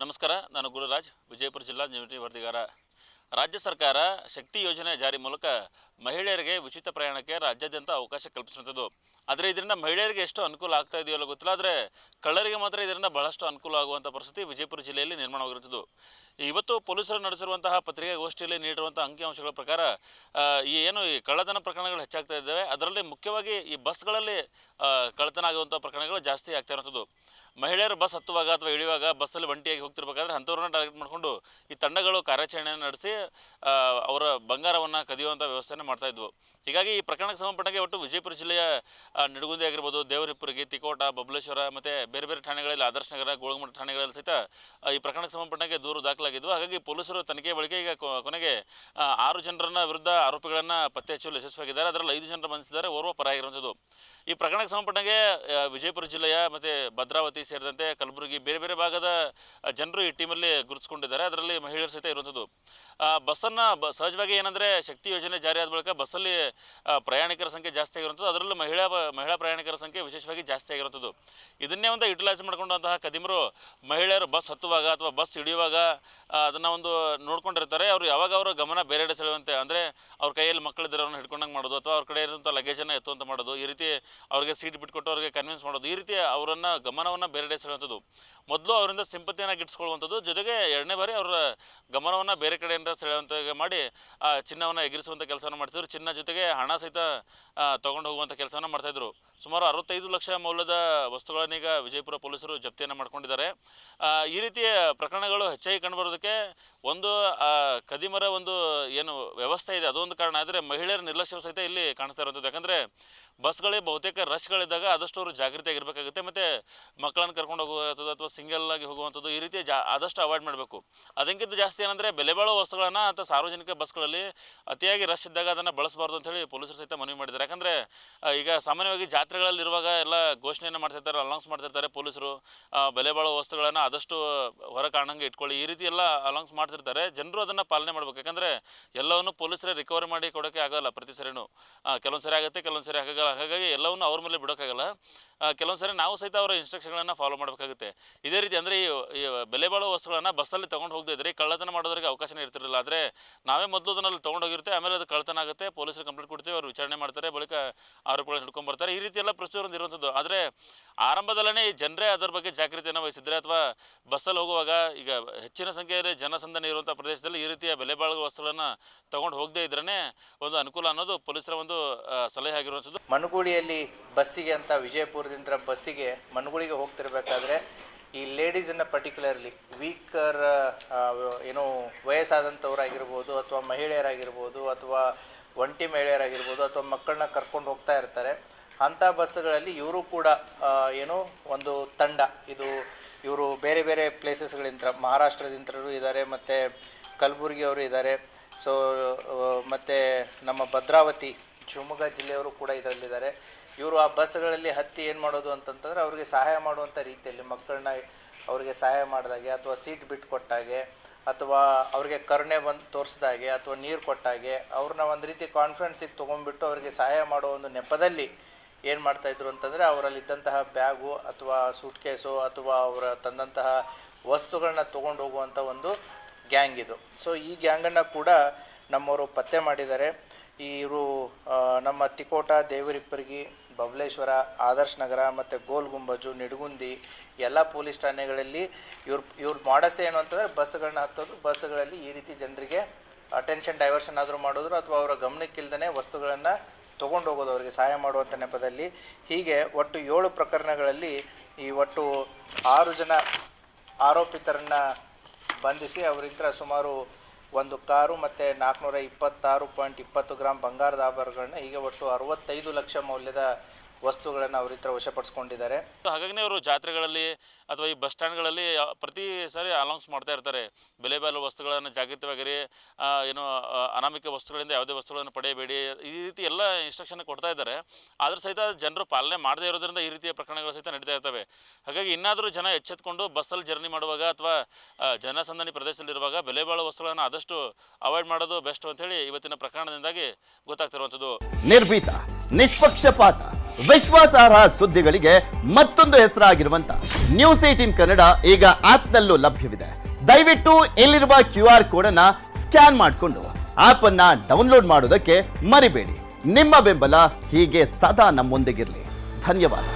ನಮಸ್ಕಾರ, ನಾನು ಗುರುರಾಜ್, ವಿಜಯಪುರ ಜಿಲ್ಲಾ ನಿವೃತ್ತಿ ವರದಿಗಾರ. ರಾಜ್ಯ ಸರ್ಕಾರ ಶಕ್ತಿ ಯೋಜನೆ ಜಾರಿ ಮೂಲಕ ಮಹಿಳೆಯರಿಗೆ ಉಚಿತ ಪ್ರಯಾಣಕ್ಕೆ ರಾಜ್ಯಾದ್ಯಂತ ಅವಕಾಶ ಕಲ್ಪಿಸುವಂಥದ್ದು. ಆದರೆ ಇದರಿಂದ ಮಹಿಳೆಯರಿಗೆ ಎಷ್ಟು ಅನುಕೂಲ ಆಗ್ತಾ ಇದೆಯಲ್ಲ ಗೊತ್ತಿಲ್ಲ, ಆದರೆ ಕಳ್ಳರಿಗೆ ಮಾತ್ರ ಇದರಿಂದ ಬಹಳಷ್ಟು ಅನುಕೂಲ ಆಗುವಂಥ ಪರಿಸ್ಥಿತಿ ವಿಜಯಪುರ ಜಿಲ್ಲೆಯಲ್ಲಿ ನಿರ್ಮಾಣವಾಗಿರುತ್ತದೆ. ಇವತ್ತು ಪೊಲೀಸರು ನಡೆಸಿರುವಂತಹ ಪತ್ರಿಕಾಗೋಷ್ಠಿಯಲ್ಲಿ ನೀಡಿರುವಂಥ ಅಂಕಿಅಂಶಗಳ ಪ್ರಕಾರ ಈ ಕಳ್ಳತನ ಪ್ರಕರಣಗಳು ಹೆಚ್ಚಾಗ್ತಾ ಇದ್ದಾವೆ. ಅದರಲ್ಲಿ ಮುಖ್ಯವಾಗಿ ಈ ಬಸ್ಗಳಲ್ಲಿ ಕಳ್ಳತನ ಆಗುವಂಥ ಪ್ರಕರಣಗಳು ಜಾಸ್ತಿ ಆಗ್ತಾ ಇರುವಂಥದ್ದು. ಮಹಿಳೆಯರು ಬಸ್ ಹತ್ತುವಾಗ ಅಥವಾ ಇಳಿಯುವಾಗ ಬಸ್ಸಲ್ಲಿ ಒಂಟಿಯಾಗಿ ಹೋಗ್ತಿರ್ಬೇಕಾದ್ರೆ ಅಂಥವ್ರನ್ನ ಟಾರ್ಗೆಟ್ ಮಾಡಿಕೊಂಡು ಈ ತಂಡಗಳು ಕಾರ್ಯಾಚರಣೆಯನ್ನು ನಡೆಸಿ ಅವರ ಬಂಗಾರವನ್ನು ಕದಿಯುವಂಥ ವ್ಯವಸ್ಥೆಯನ್ನು ಮಾಡ್ತಾಯಿದ್ವು. ಹೀಗಾಗಿ ಈ ಪ್ರಕರಣಕ್ಕೆ ಸಂಬಂಧಪಟ್ಟಂಗೆ ಒಟ್ಟು ವಿಜಯಪುರ ಜಿಲ್ಲೆಯ ನಿಡಗುಂದಿ ಆಗಿರ್ಬೋದು, ದೇವರಿಪ್ಪರಿಗೆ, ತಿಕೋಟ, ಬಬಲೇಶ್ವರ ಮತ್ತು ಬೇರೆ ಬೇರೆ ಠಾಣೆಗಳಲ್ಲಿ, ಆದರ್ಶ ನಗರ, ಗೋಳಗುಮಠ ಠಾಣೆಗಳಲ್ಲಿ ಸಹಿತ ಈ ಪ್ರಕರಣಕ್ಕೆ ಸಂಬಂಧಪಟ್ಟಂಗೆ ದೂರು ದಾಖಲಾಗಿದ್ವು. ಹಾಗಾಗಿ ಪೊಲೀಸರು ತನಿಖೆ ಬಳಿಕ ಈಗ ಕೊನೆಗೆ 6 ಜನರನ್ನ ವಿರುದ್ಧ ಆರೋಪಿಗಳನ್ನು ಪತ್ತೆ ಹಚ್ಚುವಲ್ಲಿ ಯಶಸ್ವಿಯಾಗಿದ್ದಾರೆ. ಅದರಲ್ಲಿ 5 ಜನರು ಬಂಧಿಸಿದ್ದಾರೆ, ಓರ್ವ ಪರಾಗಿರುವಂಥದ್ದು. ಈ ಪ್ರಕರಣಕ್ಕೆ ಸಂಬಂಧಪಟ್ಟಂಗೆ ವಿಜಯಪುರ ಜಿಲ್ಲೆಯ ಮತ್ತು ಭದ್ರಾವತಿ ಸೇರಿದಂತೆ ಕಲಬುರಗಿ ಬೇರೆ ಬೇರೆ ಭಾಗದ ಜನರು ಈ ಟೀಮಲ್ಲಿ ಗುರುತಿಸ್ಕೊಂಡಿದ್ದಾರೆ. ಅದರಲ್ಲಿ ಮಹಿಳೆಯರು ಸಹಿತ ಇರುವಂಥದ್ದು. ಬಸ್ಸನ್ನು ಸಹಜವಾಗಿ ಏನಂದರೆ ಶಕ್ತಿ ಯೋಜನೆ ಜಾರಿ ಆದ ಬಳಿಕ ಬಸ್ಸಲ್ಲಿ ಪ್ರಯಾಣಿಕರ ಸಂಖ್ಯೆ ಜಾಸ್ತಿ ಆಗಿರುವಂಥದ್ದು. ಅದರಲ್ಲೂ ಮಹಿಳಾ ಪ್ರಯಾಣಿಕರ ಸಂಖ್ಯೆ ವಿಶೇಷವಾಗಿ ಜಾಸ್ತಿ ಆಗಿರುವಂಥದ್ದು. ಇದನ್ನೇ ಒಂದು ಯುಟಿಲೈಸ್ ಮಾಡ್ಕೊಂಡಂತಹ ಕದಿಮರು ಮಹಿಳೆಯರು ಬಸ್ ಹತ್ತುವಾಗ ಅಥವಾ ಬಸ್ ಇಳಿಯುವಾಗ ಅದನ್ನು ಒಂದು ನೋಡ್ಕೊಂಡಿರ್ತಾರೆ. ಅವರು ಯಾವಾಗ ಅವರ ಗಮನ ಬೇರೆಡೆ ಸೆಳೆಯುವಂತೆ, ಅಂದರೆ ಅವ್ರ ಕೈಯಲ್ಲಿ ಮಕ್ಕಳಿದ್ದರೆ ಅವ್ರನ್ನ ಹಿಡ್ಕೊಂಡಂಗೆ ಮಾಡೋದು, ಅಥವಾ ಅವ್ರ ಕಡೆ ಇರುವಂಥ ಲಗೇಜನ್ನು ಎತ್ತುವಂತ ಮಾಡೋದು, ಈ ರೀತಿ ಅವ್ರಿಗೆ ಸೀಟ್ ಬಿಟ್ಕೊಟ್ಟು ಅವ್ರಿಗೆ ಕನ್ವಿನ್ಸ್ ಮಾಡೋದು, ಈ ರೀತಿ ಅವರನ್ನು ಗಮನವನ್ನು ಬೇರೆಡೆ ಸೆಳೆಯುವಂಥದ್ದು. ಮೊದಲು ಅವರಿಂದ ಸಿಂಪತಿಯನ್ನು ಗಿಟ್ಟಿಸ್ಕೊಳ್ಳುವಂಥದ್ದು, ಜೊತೆಗೆ 2ನೇ ಬಾರಿ ಅವರ ಗಮನವನ್ನು ಬೇರೆ ಕಡೆಯಿಂದ ಸೆಳೆಯುವಂಥ ಮಾಡಿ ಚಿನ್ನವನ್ನು ಎಗರಿಸುವಂಥ ಕೆಲಸವನ್ನು ಮಾಡ್ತಿದ್ರು. ಚಿನ್ನ ಜೊತೆಗೆ ಹಣ ಸಹಿತ ತೊಗೊಂಡು ಹೋಗುವಂಥ ಕೆಲಸವನ್ನು ಮಾಡ್ತಾಯಿದ್ರು. ಸುಮಾರು 65 ಲಕ್ಷ ಮೌಲ್ಯದ ವಸ್ತುಗಳನ್ನೀಗ ವಿಜಯಪುರ ಪೊಲೀಸರು ಜಪ್ತಿಯನ್ನು ಮಾಡ್ಕೊಂಡಿದ್ದಾರೆ. ಈ ರೀತಿಯ ಪ್ರಕರಣಗಳು ಹೆಚ್ಚಾಗಿ ಕಂಡುಬರೋದಕ್ಕೆ ಒಂದು ಕದಿಮರ ಒಂದು ಏನು ವ್ಯವಸ್ಥೆ ಇದೆ ಅದೊಂದು ಕಾರಣ. ಆದರೆ ಮಹಿಳೆಯರ ನಿರ್ಲಕ್ಷ್ಯ ಸಹಿತ ಇಲ್ಲಿ ಕಾಣಿಸ್ತಾ ಇರುವಂಥದ್ದು. ಯಾಕಂದರೆ ಬಸ್ಗಳಿಗೆ ಬಹುತೇಕ ರಶ್ಗಳಿದ್ದಾಗ ಆದಷ್ಟು ಅವರು ಜಾಗೃತಿಯಾಗಿರಬೇಕಾಗುತ್ತೆ. ಮತ್ತು ಮಕ್ಕಳನ್ನು ಕರ್ಕೊಂಡು ಹೋಗುವಂಥದ್ದು ಅಥವಾ ಸಿಂಗಲ್ ಆಗಿ ಹೋಗುವಂಥದ್ದು, ಈ ರೀತಿ ಆದಷ್ಟು ಅವಾಯ್ಡ್ ಮಾಡಬೇಕು. ಅದಕ್ಕಿಂತ ಜಾಸ್ತಿ ಏನಂದರೆ ಬೆಲೆ ಬಾಳುವ ವಸ್ತುಗಳನ್ನು ಅಥವಾ ಸಾರ್ವಜನಿಕ ಬಸ್ಗಳಲ್ಲಿ ಅತಿಯಾಗಿ ರಶ್ ಇದ್ದಾಗ ಅದನ್ನು ಬಳಸಬಾರ್ದು ಅಂತೇಳಿ ಪೊಲೀಸರು ಸಹಿತ ಮನವಿ ಮಾಡಿದ್ದಾರೆ. ಯಾಕಂದರೆ ಈಗ ಸಾಮಾನ್ಯವಾಗಿ ಜಾತ್ರೆಗಳಲ್ಲಿರುವಾಗ ಎಲ್ಲ ಘೋಷಣೆಯನ್ನು ಮಾಡ್ತಿರ್ತಾರೆ, ಅನೌನ್ಸ್ ಮಾಡ್ತಿರ್ತಾರೆ ಪೊಲೀಸರು, ಬೆಲೆ ಬಾಳುವ ವಸ್ತುಗಳನ್ನು ಆದಷ್ಟು ಹೊರ ಕಾಣಂಗೆ ಇಟ್ಕೊಳ್ಳಿ, ಈ ರೀತಿ ಎಲ್ಲ ಅನೌನ್ಸ್ ಮಾಡ್ತಿರ್ತಾರೆ. ಜನರು ಅದನ್ನು ಪಾಲನೆ ಮಾಡಬೇಕು. ಯಾಕಂದರೆ ಎಲ್ಲವನ್ನು ಪೊಲೀಸರೇ ರಿಕವರಿ ಮಾಡಿ ಕೊಡೋಕ್ಕೆ ಆಗೋಲ್ಲ ಪ್ರತಿ ಸರಿನೂ. ಕೆಲವೊಂದು ಸರಿ ಆಗುತ್ತೆ, ಕೆಲವೊಂದು ಸರಿ ಆಗೋಲ್ಲ. ಹಾಗಾಗಿ ಎಲ್ಲವನ್ನು ಅವ್ರ ಮೇಲೆ ಬಿಡೋಕ್ಕಾಗಲ್ಲ. ಕೆಲವೊಂದು ಸರಿ ನಾವು ಸಹಿತ ಅವರ ಇನ್ಸ್ಟ್ರಕ್ಷನ್ಗಳನ್ನು ಫಾಲೋ ಮಾಡಬೇಕಾಗುತ್ತೆ. ಇದೇ ರೀತಿ ಅಂದರೆ ಈ ಬೆಲೆ ಬಾಳುವ ವಸ್ತುಗಳನ್ನು ಬಸ್ಸಲ್ಲಿ ತೊಗೊಂಡು ಹೋಗದಿದ್ದರೆ ಕಳ್ಳತನ ಮಾಡೋದಕ್ಕೆ ಅವಕಾಶನೇ ಇರ್ತಿರಲಿಲ್ಲ. ಆದರೆ ನಾವೇ ಮೊದಲು ಅದನ್ನಲ್ಲಿ ತೊಗೊಂಡೋಗಿರುತ್ತೆ, ಆಮೇಲೆ ಅದು ಕಳ್ಳತನ ಆಗುತ್ತೆ, ಪೊಲೀಸರು ಕಂಪ್ಲೇಂಟ್ ಕೊಡ್ತೀವಿ, ಅವರು ವಿಚಾರಣೆ ಮಾಡ್ತಾರೆ, ಬಳಿಕ ಆರೋಪಿಗಳನ್ನ ಹಿಡ್ಕೊಂಡ್ಬರ್ತಾರೆ. ಈ ರೀತಿ ಎಲ್ಲ ಪ್ರೊಸೀಜರ್ ಇರುವಂಥದ್ದು. ಆದರೆ ಆರಂಭದಲ್ಲೇ ಈ ಜನರೇ ಅದರ ಬಗ್ಗೆ ಜಾಗೃತಿಯನ್ನು ವಹಿಸಿದರೆ, ಅಥವಾ ಬಸ್ಸಲ್ಲಿ ಹೋಗುವಾಗ ಈಗ ಹೆಚ್ಚಿನ ಸಂಖ್ಯೆಯಲ್ಲಿ ಜನಸಂದಣಿ ಇರುವಂಥ ಪ್ರದೇಶದಲ್ಲಿ ಈ ರೀತಿಯ ಬೆಲೆ ಬಾಳುವ ವಸ್ತುಗಳನ್ನು ತೊಗೊಂಡು ಹೋಗದೇ ಇದ್ರೇ ಒಂದು ಅನುಕೂಲ ಅನ್ನೋದು ಪೊಲೀಸರ ಒಂದು ಸಲಹೆ ಆಗಿರುವಂಥದ್ದು. ಮನುಗೂಳಿಯಲ್ಲಿ ಬಸ್ಸಿಗೆ ಅಂತ ವಿಜಯಪುರದಿಂದ ಬಸ್ಸಿಗೆ ಮನುಗೂಳಿಗೆ ಹೋಗ್ತಿರ್ಬೇಕಾದ್ರೆ ಈ ಲೇಡೀಸನ್ನು ಪರ್ಟಿಕ್ಯುಲರ್ಲಿ ವೀಕರ್ ಏನು ವಯಸ್ಸಾದಂಥವ್ರಾಗಿರ್ಬೋದು, ಅಥವಾ ಮಹಿಳೆಯರಾಗಿರ್ಬೋದು, ಅಥವಾ ಒಂಟಿ ಮಹಿಳೆಯರಾಗಿರ್ಬೋದು, ಅಥವಾ ಮಕ್ಕಳನ್ನ ಕರ್ಕೊಂಡು ಹೋಗ್ತಾ ಇರ್ತಾರೆ. ಅಂಥ ಬಸ್ಸುಗಳಲ್ಲಿ ಇವರು ಕೂಡ ಏನು ಒಂದು ತಂಡ, ಇವರು ಬೇರೆ ಬೇರೆ ಪ್ಲೇಸಸ್ಗಳಿಂದ, ಮಹಾರಾಷ್ಟ್ರದಿಂತರೂ ಇದ್ದಾರೆ, ಮತ್ತು ಕಲಬುರಗಿಯವರು ಇದ್ದಾರೆ, ಸೊ ಮತ್ತು ನಮ್ಮ ಭದ್ರಾವತಿ ಶಿವಮೊಗ್ಗ ಜಿಲ್ಲೆಯವರು ಕೂಡ ಇದರಲ್ಲಿದ್ದಾರೆ. ಇವರು ಆ ಬಸ್ಗಳಲ್ಲಿ ಹತ್ತಿ ಏನು ಮಾಡೋದು ಅಂತಂತಂದರೆ ಅವ್ರಿಗೆ ಸಹಾಯ ಮಾಡುವಂಥ ರೀತಿಯಲ್ಲಿ ಮಕ್ಕಳನ್ನ ಅವ್ರಿಗೆ ಸಹಾಯ ಮಾಡಿದಾಗೆ, ಅಥವಾ ಸೀಟ್ ಬಿಟ್ಟು ಕೊಟ್ಟಾಗೆ, ಅಥವಾ ಅವ್ರಿಗೆ ಕರುಣೆ ಬಂದು ತೋರಿಸಿದಾಗೆ, ಅಥವಾ ನೀರು ಕೊಟ್ಟಾಗೆ ಅವ್ರನ್ನ ಒಂದು ರೀತಿ ಕಾನ್ಫಿಡೆನ್ಸಿಗೆ ತೊಗೊಂಡ್ಬಿಟ್ಟು ಅವರಿಗೆ ಸಹಾಯ ಮಾಡೋ ಒಂದು ನೆಪದಲ್ಲಿ ಏನು ಮಾಡ್ತಾಯಿದ್ರು ಅಂತಂದರೆ ಅವರಲ್ಲಿದ್ದಂತಹ ಬ್ಯಾಗು ಅಥವಾ ಸೂಟ್ ಕೇಸು ಅಥವಾ ಅವರ ತಂದಂತಹ ವಸ್ತುಗಳನ್ನ ತೊಗೊಂಡು ಹೋಗುವಂಥ ಒಂದು ಗ್ಯಾಂಗ್ ಇದು. ಸೊ ಈ ಗ್ಯಾಂಗನ್ನು ಕೂಡ ನಮ್ಮವರು ಪತ್ತೆ ಮಾಡಿದ್ದಾರೆ. ಇವರು ನಮ್ಮ ತಿಕೋಟ, ದೇವರಿಪ್ಪರಿಗೆ, ಬಬಲೇಶ್ವರ, ಆದರ್ಶ ನಗರ ಮತ್ತು ಗೋಲ್ ಗುಂಬಜು, ನಿಡಗುಂದಿ ಎಲ್ಲ ಪೊಲೀಸ್ ಠಾಣೆಗಳಲ್ಲಿ ಇವ್ರ ಮಾಡಸ್ ಏನು ಅಂತಂದರೆ ಬಸ್ಸುಗಳನ್ನ ಹತ್ತೋದು, ಬಸ್ಸುಗಳಲ್ಲಿ ಈ ರೀತಿ ಜನರಿಗೆ ಅಟೆನ್ಷನ್ ಡೈವರ್ಷನ್ ಆದರೂ ಮಾಡೋದು, ಅಥವಾ ಅವರ ಗಮನಕ್ಕಿಲ್ದೇ ವಸ್ತುಗಳನ್ನು ತೊಗೊಂಡು ಹೋಗೋದು ಅವರಿಗೆ ಸಹಾಯ ಮಾಡುವಂಥ ನೆಪದಲ್ಲಿ. ಹೀಗೆ ಒಟ್ಟು 7 ಪ್ರಕರಣಗಳಲ್ಲಿ ಈ ಒಟ್ಟು 6 ಜನ ಆರೋಪಿತರನ್ನು ಬಂಧಿಸಿ ಅವರಿಂದ ಸುಮಾರು 1 ಕಾರು ಮತ್ತು 426.20 ಗ್ರಾಮ್ ಬಂಗಾರದ ಆಭರಣಗಳನ್ನ, ಹೀಗೆ ಒಟ್ಟು 65 ಲಕ್ಷ ಮೌಲ್ಯದ ವಸ್ತುಗಳನ್ನು ಅವ್ರ ಹತ್ರ ವಶಪಡಿಸ್ಕೊಂಡಿದ್ದಾರೆ. ಹಾಗಾಗಿ ಅವರು ಜಾತ್ರೆಗಳಲ್ಲಿ ಅಥವಾ ಈ ಬಸ್ ಸ್ಟ್ಯಾಂಡ್ಗಳಲ್ಲಿ ಪ್ರತಿ ಸಾರಿ ಅನೌನ್ಸ್ ಮಾಡ್ತಾ ಇರ್ತಾರೆ, ಬೆಲೆ ಬಾಳುವ ವಸ್ತುಗಳನ್ನು ಜಾಗೃತವಾಗಿರಿ, ಏನು ಅನಾಮಿಕ ವಸ್ತುಗಳಿಂದ ಯಾವುದೇ ವಸ್ತುಗಳನ್ನು ಪಡೆಯಬೇಡಿ, ಈ ರೀತಿ ಎಲ್ಲ ಇನ್ಸ್ಟ್ರಕ್ಷನ್ ಕೊಡ್ತಾ ಇದ್ದಾರೆ. ಆದರೂ ಸಹಿತ ಜನರು ಪಾಲನೆ ಮಾಡದೇ ಇರೋದ್ರಿಂದ ಈ ರೀತಿಯ ಪ್ರಕರಣಗಳು ಸಹಿತ ನಡೀತಾ ಇರ್ತವೆ. ಹಾಗಾಗಿ ಇನ್ನಾದರೂ ಜನ ಎಚ್ಚೆತ್ಕೊಂಡು ಬಸ್ಸಲ್ಲಿ ಜರ್ನಿ ಮಾಡುವಾಗ ಅಥವಾ ಜನಸಂದಣಿ ಪ್ರದೇಶದಲ್ಲಿರುವಾಗ ಬೆಲೆ ಬಾಳುವ ವಸ್ತುಗಳನ್ನು ಆದಷ್ಟು ಅವಾಯ್ಡ್ ಮಾಡೋದು ಬೆಸ್ಟ್ ಅಂತೇಳಿ ಇವತ್ತಿನ ಪ್ರಕರಣದಿಂದಾಗಿ ಗೊತ್ತಾಗ್ತಿರುವಂಥದ್ದು. ನಿರ್ಭೀತ, ನಿಷ್ಪಕ್ಷಪಾತ, ವಿಶ್ವಾಸಾರ್ಹ ಸುದ್ದಿಗಳಿಗೆ ಮತ್ತೊಂದು ಹೆಸರಾಗಿರುವಂತ ನ್ಯೂಸ್ 18 ಕನ್ನಡ ಈಗ ಆಪ್ನಲ್ಲೂ ಲಭ್ಯವಿದೆ. ದಯವಿಟ್ಟು ಇಲ್ಲಿರುವ QR ಕೋಡ್ ಅನ್ನ ಸ್ಕ್ಯಾನ್ ಮಾಡಿಕೊಂಡು ಆಪ್ ಅನ್ನ ಡೌನ್ಲೋಡ್ ಮಾಡೋದಕ್ಕೆ ಮರಿಬೇಡಿ. ನಿಮ್ಮ ಬೆಂಬಲ ಹೀಗೆ ಸದಾ ನಮ್ಮೊಂದಿಗಿರಲಿ. ಧನ್ಯವಾದ.